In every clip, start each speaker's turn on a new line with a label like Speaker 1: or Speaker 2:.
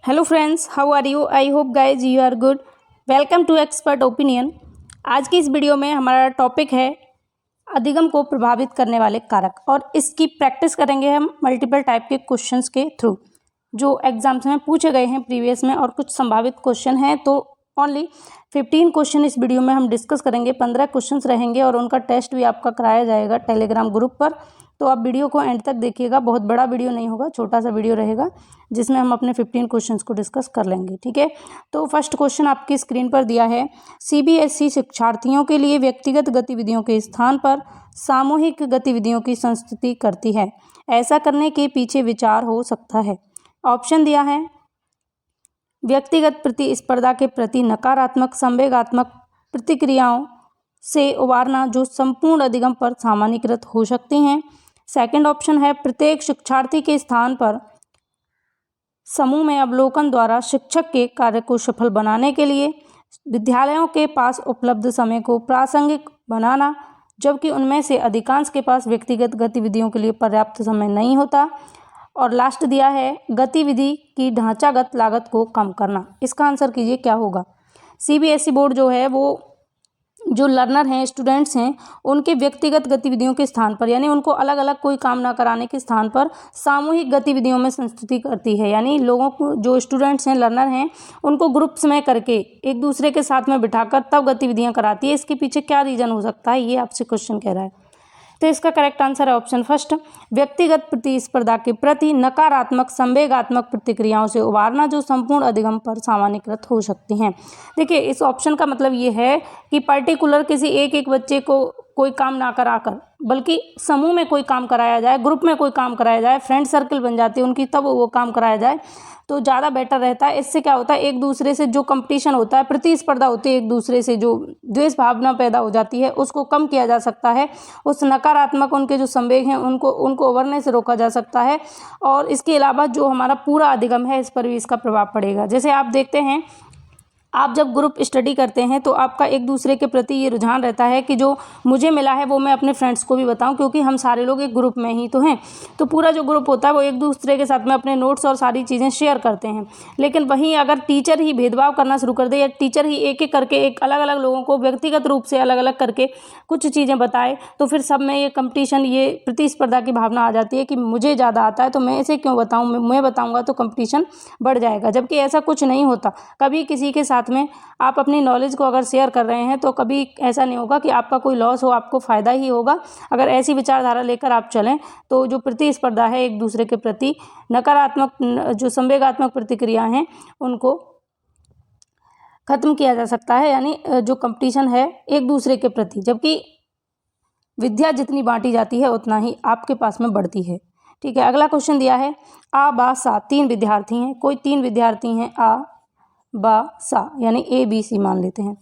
Speaker 1: Hello friends, how are you? I hope guys you are good. Welcome to expert opinion. आज की इस video में हमारा topic है अधिगम को प्रभावित करने वाले कारक, और इसकी प्रैक्टिस करेंगे हम मल्टीपल टाइप के क्वेश्चंस के थ्रू जो एग्जाम्स में पूछे गए हैं प्रीवियस में, और कुछ संभावित क्वेश्चन हैं। तो ओनली 15 क्वेश्चन इस वीडियो में हम डिस्कस करेंगे। 15 क्वेश्चंस रहेंगे और उनका टेस्ट भी आपका कराया जाएगा टेलीग्राम ग्रुप पर। तो आप वीडियो को एंड तक देखिएगा। बहुत बड़ा वीडियो नहीं होगा, छोटा सा वीडियो रहेगा जिसमें हम अपने 15 क्वेश्चंस को डिस्कस कर लेंगे। ठीक है, तो फर्स्ट क्वेश्चन आपकी स्क्रीन पर दिया है। सीबीएसई शिक्षार्थियों के लिए व्यक्तिगत गतिविधियों के स्थान पर सामूहिक गतिविधियों की संस्तुति करती है। ऐसा करने के पीछे विचार हो सकता है। ऑप्शन दिया है व्यक्तिगत प्रतिस्पर्धा के प्रति नकारात्मक संवेगात्मक प्रतिक्रियाओं से उबारना जो संपूर्ण अधिगम पर सामान्यीकृत हो सकती हैं। सेकंड ऑप्शन है प्रत्येक शिक्षार्थी के स्थान पर समूह में अवलोकन द्वारा शिक्षक के कार्य को सफल बनाने के लिए विद्यालयों के पास उपलब्ध समय को प्रासंगिक बनाना, जबकि उनमें से अधिकांश के पास व्यक्तिगत गतिविधियों के लिए पर्याप्त समय नहीं होता। और लास्ट दिया है गतिविधि की ढांचागत लागत को कम करना। इसका आंसर कीजिए क्या होगा। सीबीएसई बोर्ड जो है वो जो लर्नर हैं, स्टूडेंट्स हैं, उनके व्यक्तिगत गतिविधियों के स्थान पर, यानी उनको अलग अलग कोई काम ना कराने के स्थान पर सामूहिक गतिविधियों में संस्तुति करती है। यानी लोगों को, जो स्टूडेंट्स हैं, लर्नर हैं, उनको ग्रुप्स में करके एक दूसरे के साथ में बिठाकर तब गतिविधियां कराती है। इसके पीछे क्या रीजन हो सकता है, ये आपसे क्वेश्चन कह रहा है। तो इसका करेक्ट आंसर है ऑप्शन फर्स्ट, व्यक्तिगत प्रतिस्पर्धा के प्रति नकारात्मक संवेगात्मक प्रतिक्रियाओं से उबारना जो संपूर्ण अधिगम पर सामान्यीकृत हो सकती हैं। देखिए, इस ऑप्शन का मतलब ये है कि पर्टिकुलर किसी एक बच्चे को कोई काम ना कराकर, बल्कि समूह में कोई काम कराया जाए, ग्रुप में कोई काम कराया जाए, फ्रेंड सर्कल बन जाती है उनकी, तब वो काम कराया जाए तो ज़्यादा बेटर रहता है। इससे क्या होता है, एक दूसरे से जो कंपटीशन होता है, प्रतिस्पर्धा होती है, एक दूसरे से जो द्वेष भावना पैदा हो जाती है, उसको कम किया जा सकता है। उस नकारात्मक उनके जो संवेग हैं उनको उभरने से रोका जा सकता है। और इसके अलावा जो हमारा पूरा अधिगम है, इस पर भी इसका प्रभाव पड़ेगा। जैसे आप देखते हैं, आप जब ग्रुप स्टडी करते हैं तो आपका एक दूसरे के प्रति ये रुझान रहता है कि जो मुझे मिला है वो मैं अपने फ्रेंड्स को भी बताऊं, क्योंकि हम सारे लोग एक ग्रुप में ही तो हैं। तो पूरा जो ग्रुप होता है वो एक दूसरे के साथ में अपने नोट्स और सारी चीज़ें शेयर करते हैं। लेकिन वहीं अगर टीचर ही भेदभाव करना शुरू कर दे, या टीचर ही एक एक करके एक अलग अलग लोगों को व्यक्तिगत रूप से अलग अलग करके कुछ चीज़ें बताए, तो फिर सब में ये कंपटीशन, ये प्रतिस्पर्धा की भावना आ जाती है कि मुझे ज़्यादा आता है तो मैं इसे क्यों बताऊँ, मैं बताऊँगा तो कंपटीशन बढ़ जाएगा। जबकि ऐसा कुछ नहीं होता। कभी किसी के साथ में आप अपनी नॉलेज को अगर शेयर कर रहे हैं तो कभी ऐसा नहीं होगा कि आपका कोई लॉस हो, आपको फ़ायदा ही होगा। अगर ऐसी विचारधारा लेकर आप चलें तो जो प्रतिस्पर्धा है, एक दूसरे के प्रति नकारात्मक जो संवेगात्मक प्रतिक्रिया हैं, उनको खत्म किया जा सकता है। यानी जो कंपटीशन है एक दूसरे के प्रति, जबकि विद्या जितनी बांटी जाती है उतना ही आपके पास में बढ़ती है। ठीक है, अगला क्वेश्चन दिया है आ बा सा 3 विद्यार्थी हैं। कोई 3 विद्यार्थी हैं, आ बा सा, यानी ABC मान लेते हैं,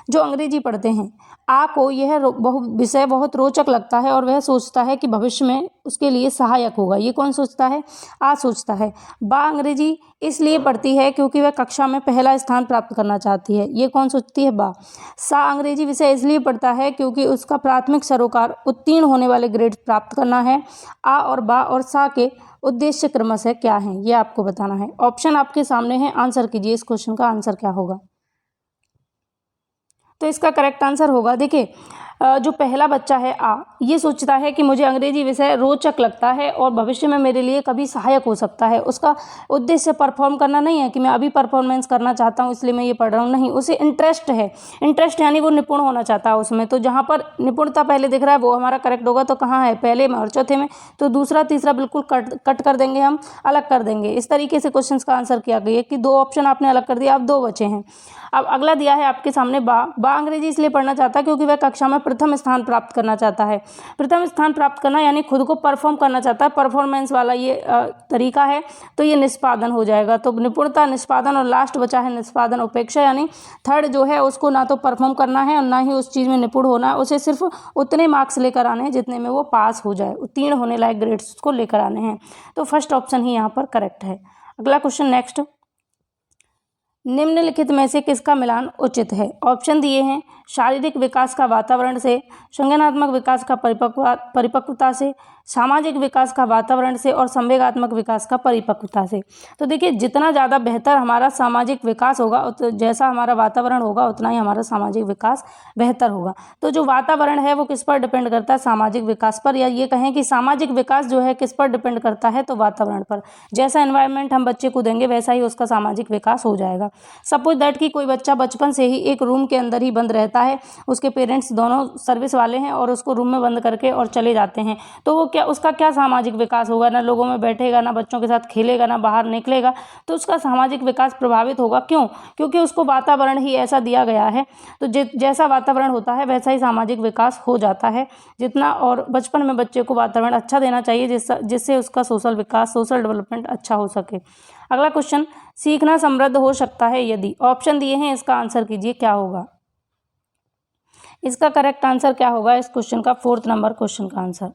Speaker 1: जो अंग्रेजी पढ़ते हैं। आ को यह विषय बहुत रोचक लगता है और वह सोचता है कि भविष्य में उसके लिए सहायक होगा। ये कौन सोचता है? आ सोचता है। बा अंग्रेजी इसलिए पढ़ती है क्योंकि वह कक्षा में पहला स्थान प्राप्त करना चाहती है। ये कौन सोचती है? बा। सा अंग्रेजी विषय इसलिए पढ़ता है क्योंकि उसका प्राथमिक सरोकार उत्तीर्ण होने वाले ग्रेड प्राप्त करना है। आ और बा और सा के उद्देश्य क्रमशः क्या है, ये आपको बताना है। ऑप्शन आपके सामने है, आंसर कीजिए। इस क्वेश्चन का आंसर क्या होगा? तो इसका करेक्ट आंसर होगा, देखिए, जो पहला बच्चा है आ, ये सोचता है कि मुझे अंग्रेजी विषय रोचक लगता है और भविष्य में मेरे लिए कभी सहायक हो सकता है। उसका उद्देश्य परफॉर्म करना नहीं है कि मैं अभी परफॉर्मेंस करना चाहता हूँ इसलिए मैं ये पढ़ रहा हूँ, नहीं, उसे इंटरेस्ट है। इंटरेस्ट यानी वो निपुण होना चाहता है उसमें। तो जहाँ पर निपुणता पहले दिख रहा है वो हमारा करेक्ट होगा। तो कहाँ है? पहले में और चौथे में। तो दूसरा तीसरा बिल्कुल कट कर देंगे, हम अलग कर देंगे। इस तरीके से क्वेश्चन का आंसर किया गया कि 2 ऑप्शन आपने अलग कर दिया, अब 2 बचे हैं। अब अगला दिया है आपके सामने बा अंग्रेजी इसलिए पढ़ना चाहता है क्योंकि वह कक्षा में प्रथम स्थान प्राप्त करना चाहता है। प्रथम स्थान प्राप्त करना यानी खुद को परफॉर्म करना चाहता है, परफॉर्मेंस वाला ये तरीका है। तो ये निष्पादन हो जाएगा। तो निपुणता, निष्पादन, और लास्ट बचा है निष्पादन उपेक्षा, यानी थर्ड जो है उसको ना तो परफॉर्म करना है और ना ही उस चीज़ में निपुण होना है। उसे सिर्फ उतने मार्क्स लेकर आने हैं जितने में वो पास हो जाए, उत्तीर्ण होने लायक ग्रेड्स उसको लेकर आने हैं। तो फर्स्ट ऑप्शन ही यहाँ पर करेक्ट है। अगला क्वेश्चन नेक्स्ट, निम्नलिखित में से किसका मिलान उचित है? ऑप्शन दिए हैं शारीरिक विकास का वातावरण से, संज्ञानात्मक विकास का परिपक्वता से, सामाजिक विकास का वातावरण से और संवेगात्मक विकास का परिपक्वता से। तो देखिए, जितना ज़्यादा बेहतर हमारा सामाजिक विकास होगा, जैसा हमारा वातावरण होगा उतना ही हमारा सामाजिक विकास बेहतर होगा। तो जो वातावरण है वो किस पर डिपेंड करता है? सामाजिक विकास पर, या ये कहें कि सामाजिक विकास जो है किस पर डिपेंड करता है? तो वातावरण पर। जैसा एनवायरनमेंट हम बच्चे को देंगे वैसा ही उसका सामाजिक विकास हो जाएगा। सपोज दैट कि कोई बच्चा बचपन से ही एक रूम के अंदर ही बंद रहता है, उसके पेरेंट्स दोनों सर्विस वाले हैं और उसको रूम में बंद करके और चले जाते हैं, तो वो उसका क्या सामाजिक विकास होगा? ना लोगों में बैठेगा, ना बच्चों के साथ खेलेगा, ना बाहर निकलेगा, तो उसका सामाजिक विकास प्रभावित होगा। क्यों? क्योंकि उसको वातावरण ही ऐसा दिया गया है। तो जैसा वातावरण होता है वैसा ही सामाजिक विकास हो जाता है। जितना और बचपन में बच्चे को वातावरण अच्छा देना चाहिए जिससे उसका सोशल विकास, सोशल डेवलपमेंट अच्छा हो सके। अगला क्वेश्चन, सीखना समृद्ध हो सकता है यदि? ऑप्शन दिए हैं, इसका आंसर कीजिए क्या होगा। इसका करेक्ट आंसर क्या होगा इस क्वेश्चन का? 4th नंबर क्वेश्चन का आंसर।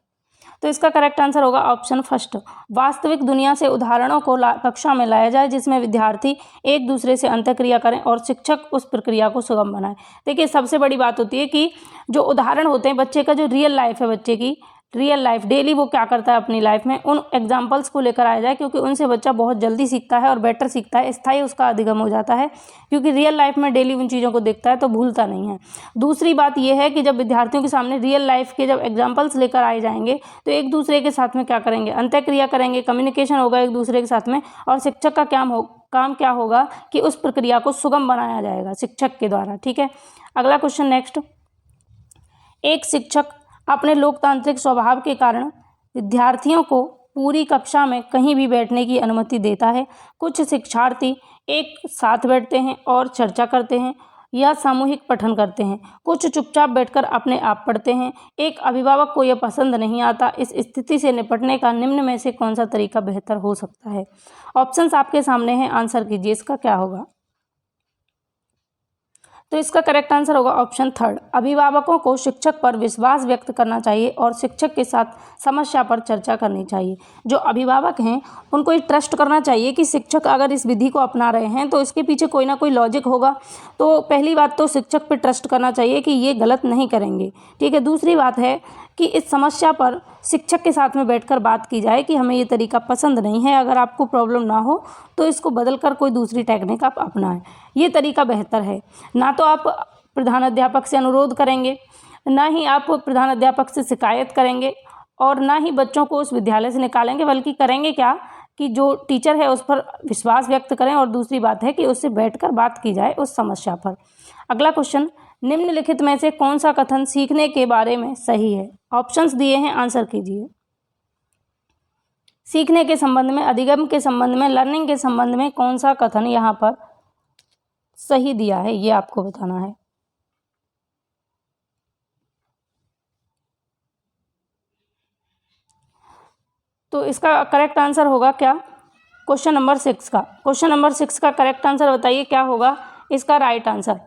Speaker 1: तो इसका करेक्ट आंसर होगा ऑप्शन फर्स्ट, वास्तविक दुनिया से उदाहरणों को कक्षा में लाया जाए जिसमें विद्यार्थी एक दूसरे से अंतःक्रिया करें और शिक्षक उस प्रक्रिया को सुगम बनाए। देखिए, सबसे बड़ी बात होती है कि जो उदाहरण होते हैं बच्चे का, जो रियल लाइफ है बच्चे की, रियल लाइफ डेली वो क्या करता है अपनी लाइफ में, उन एग्जाम्पल्स को लेकर आया जाए, क्योंकि उनसे बच्चा बहुत जल्दी सीखता है और बेटर सीखता है, स्थायी उसका अधिगम हो जाता है, क्योंकि रियल लाइफ में डेली उन चीज़ों को देखता है तो भूलता नहीं है। दूसरी बात यह है कि जब विद्यार्थियों के सामने रियल लाइफ के जब एग्जाम्पल्स लेकर आए जाएंगे तो एक दूसरे के साथ में क्या करेंगे? अंतःक्रिया करेंगे, कम्युनिकेशन होगा एक दूसरे के साथ में, और शिक्षक का काम क्या होगा कि उस प्रक्रिया को सुगम बनाया जाएगा शिक्षक के द्वारा। ठीक है, अगला क्वेश्चन नेक्स्ट, एक शिक्षक अपने लोकतांत्रिक स्वभाव के कारण विद्यार्थियों को पूरी कक्षा में कहीं भी बैठने की अनुमति देता है। कुछ शिक्षार्थी एक साथ बैठते हैं और चर्चा करते हैं या सामूहिक पठन करते हैं, कुछ चुपचाप बैठकर अपने आप पढ़ते हैं। एक अभिभावक को यह पसंद नहीं आता। इस स्थिति से निपटने का निम्न में से कौन सा तरीका बेहतर हो सकता है? ऑप्शंस आपके सामने हैं, आंसर कीजिए इसका क्या होगा। तो इसका करेक्ट आंसर होगा ऑप्शन थर्ड, अभिभावकों को शिक्षक पर विश्वास व्यक्त करना चाहिए और शिक्षक के साथ समस्या पर चर्चा करनी चाहिए। जो अभिभावक हैं उनको ये ट्रस्ट करना चाहिए कि शिक्षक अगर इस विधि को अपना रहे हैं तो इसके पीछे कोई ना कोई लॉजिक होगा। तो पहली बात तो शिक्षक पर ट्रस्ट करना चाहिए कि ये गलत नहीं करेंगे। ठीक है, दूसरी बात है कि इस समस्या पर शिक्षक के साथ में बैठकर बात की जाए कि हमें ये तरीका पसंद नहीं है, अगर आपको प्रॉब्लम ना हो तो इसको बदलकर कोई दूसरी टेक्निक आप अपनाएं, ये तरीका बेहतर है। ना तो आप प्रधानाध्यापक से अनुरोध करेंगे, ना ही आप प्रधानाध्यापक से शिकायत करेंगे, और ना ही बच्चों को उस विद्यालय से निकालेंगे, बल्कि करेंगे क्या कि जो टीचर है उस पर विश्वास व्यक्त करें, और दूसरी बात है कि उससे बैठकर बात की जाए उस समस्या पर। अगला क्वेश्चन, निम्नलिखित में से कौन सा कथन सीखने के बारे में सही है? ऑप्शंस दिए हैं, आंसर कीजिए। सीखने के संबंध में, अधिगम के संबंध में, लर्निंग के संबंध में कौन सा कथन यहाँ पर सही दिया है, ये आपको बताना है। तो इसका करेक्ट आंसर होगा क्या? क्वेश्चन नंबर 6 का। क्वेश्चन नंबर 6 का करेक्ट आंसर बताइए क्या होगा इसका राइट आंसर।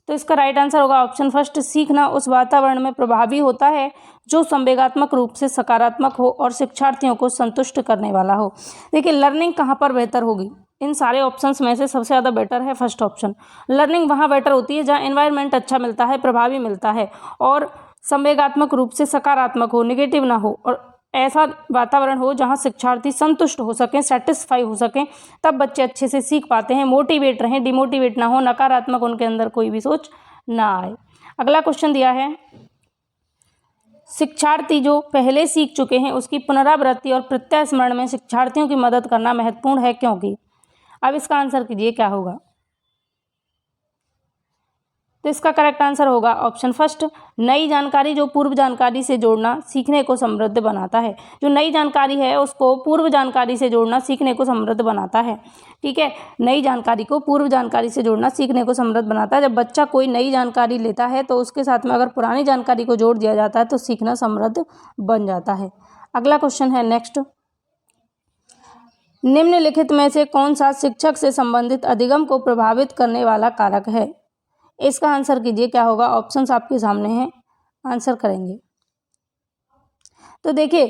Speaker 1: तो इसका राइट आंसर होगा ऑप्शन फर्स्ट, सीखना उस वातावरण में प्रभावी होता है जो संवेगात्मक रूप से सकारात्मक हो और शिक्षार्थियों को संतुष्ट करने वाला हो। देखिए, लर्निंग कहाँ पर बेहतर होगी? इन सारे ऑप्शंस में से सबसे ज़्यादा बेटर है फर्स्ट ऑप्शन। लर्निंग वहाँ बेटर होती है जहाँ एनवायरनमेंट अच्छा मिलता है, प्रभावी मिलता है, और संवेगात्मक रूप से सकारात्मक हो, नेगेटिव ना हो, और ऐसा वातावरण हो जहाँ शिक्षार्थी संतुष्ट हो सकें, सेटिस्फाई हो सकें, तब बच्चे अच्छे से सीख पाते हैं, मोटिवेट रहें, डिमोटिवेट ना हो, नकारात्मक उनके अंदर कोई भी सोच ना आए। अगला क्वेश्चन दिया है, शिक्षार्थी जो पहले सीख चुके हैं उसकी पुनरावृत्ति और प्रत्यय स्मरण में शिक्षार्थियों की मदद करना महत्वपूर्ण है, क्योंकि? अब इसका आंसर कीजिए क्या होगा। तो इसका करेक्ट आंसर होगा ऑप्शन फर्स्ट, नई जानकारी जो पूर्व जानकारी से जोड़ना सीखने को समृद्ध बनाता है। जो नई जानकारी है उसको पूर्व जानकारी से जोड़ना सीखने को समृद्ध बनाता है। ठीक है, नई जानकारी को पूर्व जानकारी से जोड़ना सीखने को समृद्ध बनाता है। जब बच्चा कोई नई जानकारी लेता है तो उसके साथ में अगर पुरानी जानकारी को जोड़ दिया जाता है तो सीखना समृद्ध बन जाता है। अगला क्वेश्चन है नेक्स्ट, निम्नलिखित में से कौन सा शिक्षक से संबंधित अधिगम को प्रभावित करने वाला कारक है? इसका आंसर कीजिए क्या होगा। ऑप्शंस आपके सामने हैं, आंसर करेंगे। तो देखिए,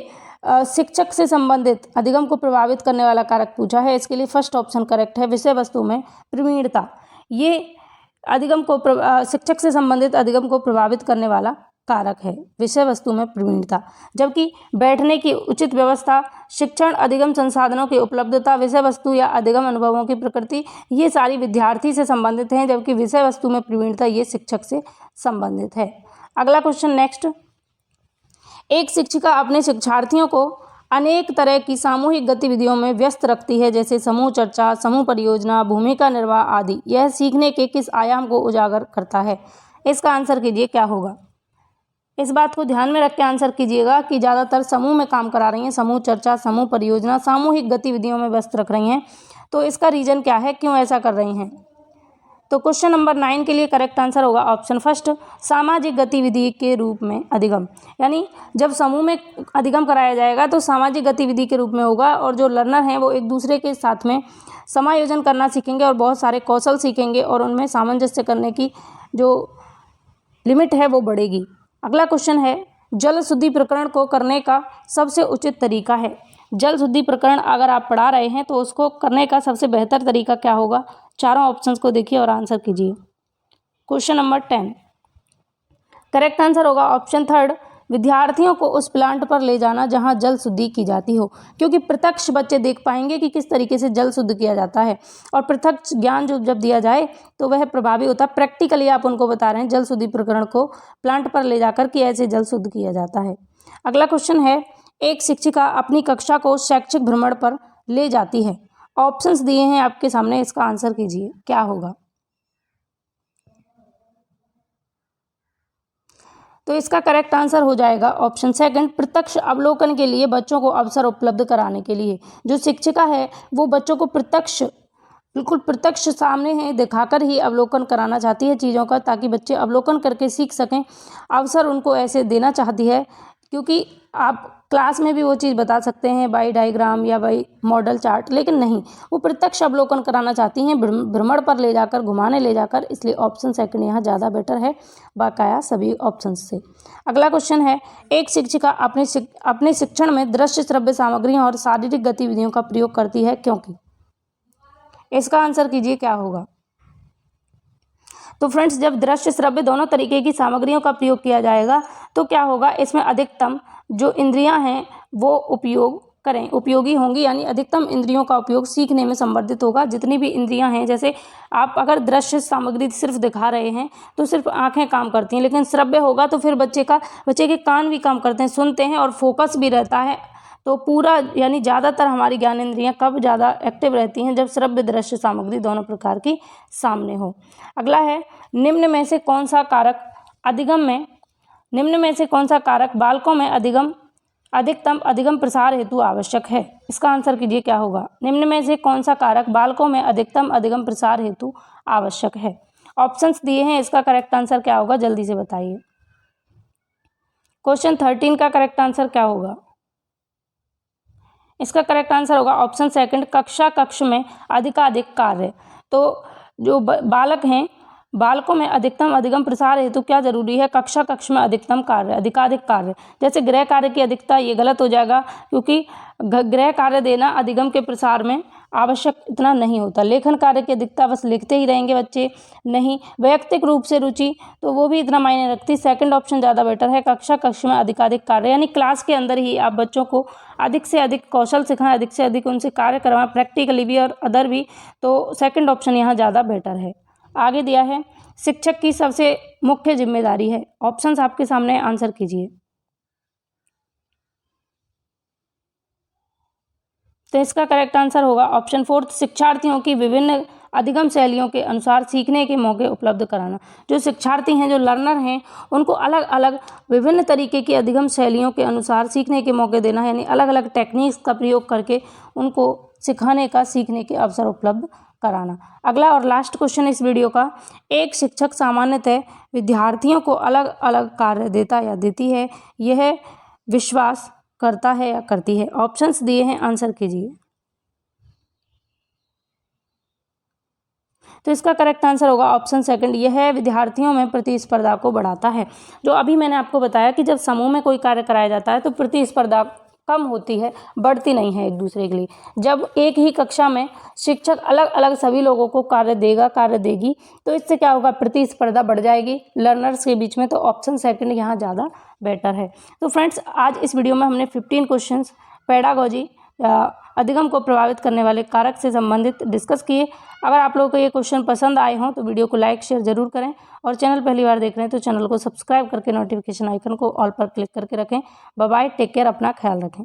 Speaker 1: शिक्षक से संबंधित अधिगम को प्रभावित करने वाला कारक पूछा है, इसके लिए फर्स्ट ऑप्शन करेक्ट है, विषय वस्तु में प्रवीणता। ये अधिगम को शिक्षक से संबंधित अधिगम को प्रभावित करने वाला कारक है विषय वस्तु में प्रवीणता, जबकि बैठने की उचित व्यवस्था, शिक्षण, अधिगम संसाधनों की उपलब्धता, विषय वस्तु या अधिगम अनुभवों की प्रकृति, ये सारी विद्यार्थी से संबंधित हैं, जबकि विषय वस्तु में प्रवीणता ये शिक्षक से संबंधित है। अगला क्वेश्चन नेक्स्ट। एक शिक्षिका अपने शिक्षार्थियों को अनेक तरह की सामूहिक गतिविधियों में व्यस्त रखती है, जैसे समूह चर्चा, समूह परियोजना, भूमिका निर्वाह आदि। यह सीखने के किस आयाम को उजागर करता है? इसका आंसर कीजिए, क्या होगा? इस बात को ध्यान में रख के आंसर कीजिएगा कि ज़्यादातर समूह में काम करा रही हैं, समूह चर्चा, समूह परियोजना, सामूहिक गतिविधियों में व्यस्त रख रही हैं। तो इसका रीज़न क्या है, क्यों ऐसा कर रही हैं? तो क्वेश्चन नंबर 9 के लिए करेक्ट आंसर होगा ऑप्शन फर्स्ट, सामाजिक गतिविधि के रूप में अधिगम। यानी जब समूह में अधिगम कराया जाएगा तो सामाजिक गतिविधि के रूप में होगा, और जो लर्नर हैं वो एक दूसरे के साथ में समायोजन करना सीखेंगे और बहुत सारे कौशल सीखेंगे, और उनमें सामंजस्य करने की जो लिमिट है वो बढ़ेगी। अगला क्वेश्चन है, जल शुद्धि प्रकरण को करने का सबसे उचित तरीका है। जल शुद्धि प्रकरण अगर आप पढ़ा रहे हैं तो उसको करने का सबसे बेहतर तरीका क्या होगा? चारों ऑप्शंस को देखिए और आंसर कीजिए। क्वेश्चन नंबर 10, करेक्ट आंसर होगा ऑप्शन थर्ड, विद्यार्थियों को उस प्लांट पर ले जाना जहां जल शुद्धि की जाती हो, क्योंकि प्रत्यक्ष बच्चे देख पाएंगे कि किस तरीके से जल शुद्ध किया जाता है, और प्रत्यक्ष ज्ञान जब दिया जाए तो वह प्रभावी होता है। प्रैक्टिकली आप उनको बता रहे हैं जल शुद्धि प्रकरण को प्लांट पर ले जाकर कि ऐसे जल शुद्ध किया जाता है। अगला क्वेश्चन है, एक शिक्षिका अपनी कक्षा को शैक्षिक भ्रमण पर ले जाती है। ऑप्शंस दिए हैं आपके सामने, इसका आंसर कीजिए, क्या होगा? तो इसका करेक्ट आंसर हो जाएगा ऑप्शन सेकंड, प्रत्यक्ष अवलोकन के लिए बच्चों को अवसर उपलब्ध कराने के लिए। जो शिक्षिका है वो बच्चों को बिल्कुल प्रत्यक्ष सामने है दिखाकर ही अवलोकन कराना चाहती है चीज़ों का, ताकि बच्चे अवलोकन करके सीख सकें। अवसर उनको ऐसे देना चाहती है, क्योंकि आप क्लास में भी वो चीज़ बता सकते हैं बाई डायग्राम या बाई मॉडल चार्ट, लेकिन नहीं, वो प्रत्यक्ष अवलोकन कराना चाहती हैं, भ्रमण पर ले जाकर, घुमाने ले जाकर। इसलिए ऑप्शन सेकंड यहाँ ज़्यादा बेटर है बकाया सभी ऑप्शन से। अगला क्वेश्चन है, एक शिक्षिका अपने शिक्षण में दृश्य श्रव्य सामग्रियों और शारीरिक गतिविधियों का प्रयोग करती है, क्योंकि? इसका आंसर कीजिए, क्या होगा? तो फ्रेंड्स, जब दृश्य श्रव्य दोनों तरीके की सामग्रियों का प्रयोग किया जाएगा तो क्या होगा, इसमें अधिकतम जो इंद्रियां हैं वो उपयोगी होंगी, यानी अधिकतम इंद्रियों का उपयोग सीखने में संवर्धित होगा। जितनी भी इंद्रियां हैं, जैसे आप अगर दृश्य सामग्री सिर्फ दिखा रहे हैं तो सिर्फ आंखें काम करती हैं, लेकिन श्रव्य होगा तो फिर बच्चे के कान भी काम करते हैं, सुनते हैं और फोकस भी रहता है। तो पूरा यानी ज़्यादातर हमारी ज्ञानेंद्रियां कब ज़्यादा एक्टिव रहती हैं? जब श्रव्य दृश्य सामग्री दोनों प्रकार की सामने हो। अगला है, निम्न में से कौन सा कारक बालकों में अधिकतम अधिगम प्रसार हेतु आवश्यक है? इसका आंसर कीजिए, क्या होगा? निम्न में से कौन सा कारक बालकों में अधिकतम अधिगम प्रसार हेतु आवश्यक है? ऑप्शंस दिए हैं, इसका करेक्ट आंसर क्या होगा, जल्दी से बताइए। क्वेश्चन 13 का करेक्ट आंसर क्या होगा? इसका करेक्ट आंसर होगा ऑप्शन सेकंड, कक्ष में अधिकाधिक कार्य। तो जो बालक हैं, बालकों में अधिकतम अधिगम प्रसार हेतु क्या जरूरी है? कक्ष में अधिकाधिक कार्य। जैसे गृह कार्य की अधिकता, ये गलत हो जाएगा, क्योंकि गृह कार्य देना अधिगम के प्रसार में आवश्यक इतना नहीं होता। लेखन कार्य की अधिकता, बस लिखते ही रहेंगे बच्चे, नहीं। वैयक्तिक रूप से रुचि, तो वो भी इतना मायने रखती। सेकंड ऑप्शन ज़्यादा बेटर है, कक्ष में अधिकाधिक कार्य, यानी क्लास के अंदर ही आप बच्चों को अधिक से अधिक कौशल सिखाएं, अधिक से अधिक उनसे कार्य करवाएं, प्रैक्टिकली भी और अदर भी। तो सेकंड ऑप्शन यहाँ ज़्यादा बेटर है। आगे दिया है, शिक्षक की सबसे मुख्य जिम्मेदारी है। ऑप्शंस आपके सामने, आंसर कीजिए। तो इसका करेक्ट आंसर होगा ऑप्शन फोर्थ, शिक्षार्थियों की विभिन्न अधिगम शैलियों के अनुसार सीखने के मौके उपलब्ध कराना। जो शिक्षार्थी हैं, जो लर्नर हैं, उनको अलग अलग विभिन्न तरीके की अधिगम शैलियों के अनुसार सीखने के मौके देना, यानी अलग अलग टेक्निक्स का प्रयोग करके उनको सीखने के अवसर उपलब्ध कराना। अगला और लास्ट क्वेश्चन इस वीडियो का, एक शिक्षक सामान्यतः विद्यार्थियों को अलग अलग कार्य देता या देती है, यह विश्वास करता है या करती है? ऑप्शंस दिए हैं, आंसर कीजिए। तो इसका करेक्ट आंसर होगा ऑप्शन सेकंड, यह विद्यार्थियों में प्रतिस्पर्धा को बढ़ाता है। जो अभी मैंने आपको बताया कि जब समूह में कोई कार्य कराया जाता है तो प्रतिस्पर्धा कम होती है, बढ़ती नहीं है एक दूसरे के लिए। जब एक ही कक्षा में शिक्षक अलग अलग सभी लोगों को कार्य देगी, तो इससे क्या होगा, प्रतिस्पर्धा बढ़ जाएगी लर्नर्स के बीच में। तो ऑप्शन सेकंड यहाँ ज़्यादा बेटर है। तो फ्रेंड्स, आज इस वीडियो में हमने 15 क्वेश्चंस पेडागोजी अधिगम को प्रभावित करने वाले कारक से संबंधित डिस्कस किए। अगर आप लोगों को ये क्वेश्चन पसंद आए हों तो वीडियो को लाइक शेयर जरूर करें, और चैनल पहली बार देख रहे हैं तो चैनल को सब्सक्राइब करके नोटिफिकेशन आइकन को ऑल पर क्लिक करके रखें। बाय बाय, टेक केयर, अपना ख्याल रखें।